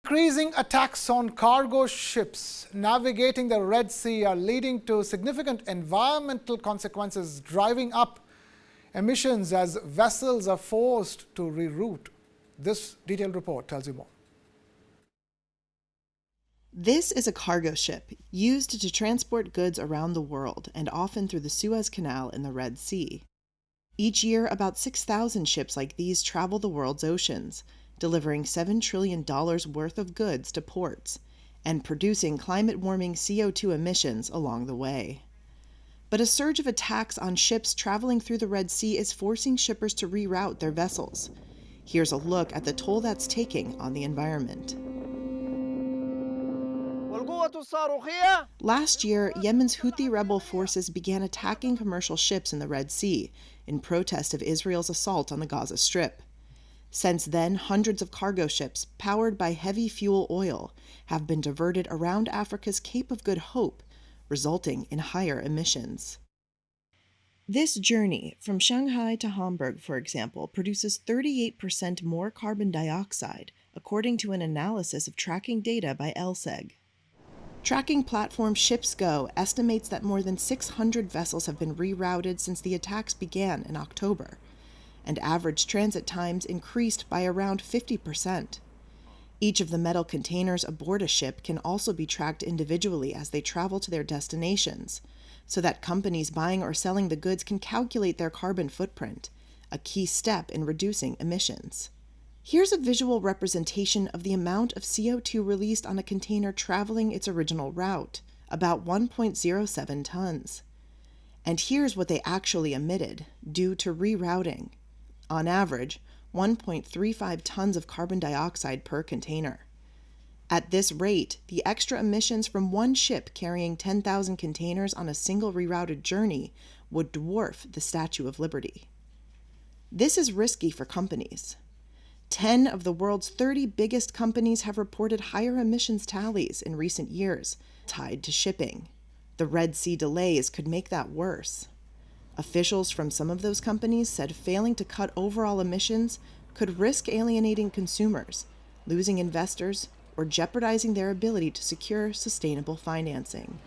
Increasing attacks on cargo ships navigating the Red Sea are leading to significant environmental consequences, driving up emissions as vessels are forced to reroute. This detailed report tells you more. This is a cargo ship used to transport goods around the world and often through the Suez Canal in the Red Sea. Each year, about 6,000 ships like these travel the world's oceans, delivering $7 trillion worth of goods to ports and producing climate-warming CO2 emissions along the way. But a surge of attacks on ships traveling through the Red Sea is forcing shippers to reroute their vessels. Here's a look at the toll that's taking on the environment. Last year, Yemen's Houthi rebel forces began attacking commercial ships in the Red Sea in protest of Israel's assault on the Gaza Strip. Since then, hundreds of cargo ships, powered by heavy fuel oil, have been diverted around Africa's Cape of Good Hope, resulting in higher emissions. This journey from Shanghai to Hamburg, for example, produces 38% more carbon dioxide, according to an analysis of tracking data by LSEG. Tracking platform ShipsGo estimates that more than 600 vessels have been rerouted since the attacks began in October, and average transit times increased by around 50%. Each of the metal containers aboard a ship can also be tracked individually as they travel to their destinations, so that companies buying or selling the goods can calculate their carbon footprint, a key step in reducing emissions. Here's a visual representation of the amount of CO2 released on a container traveling its original route, about 1.07 tons. And here's what they actually emitted due to rerouting. On average, 1.35 tons of carbon dioxide per container. At this rate, the extra emissions from one ship carrying 10,000 containers on a single rerouted journey would dwarf the Statue of Liberty. This is risky for companies. 10 of the world's 30 biggest companies have reported higher emissions tallies in recent years, tied to shipping. The Red Sea delays could make that worse. Officials from some of those companies said failing to cut overall emissions could risk alienating consumers, losing investors, or jeopardizing their ability to secure sustainable financing.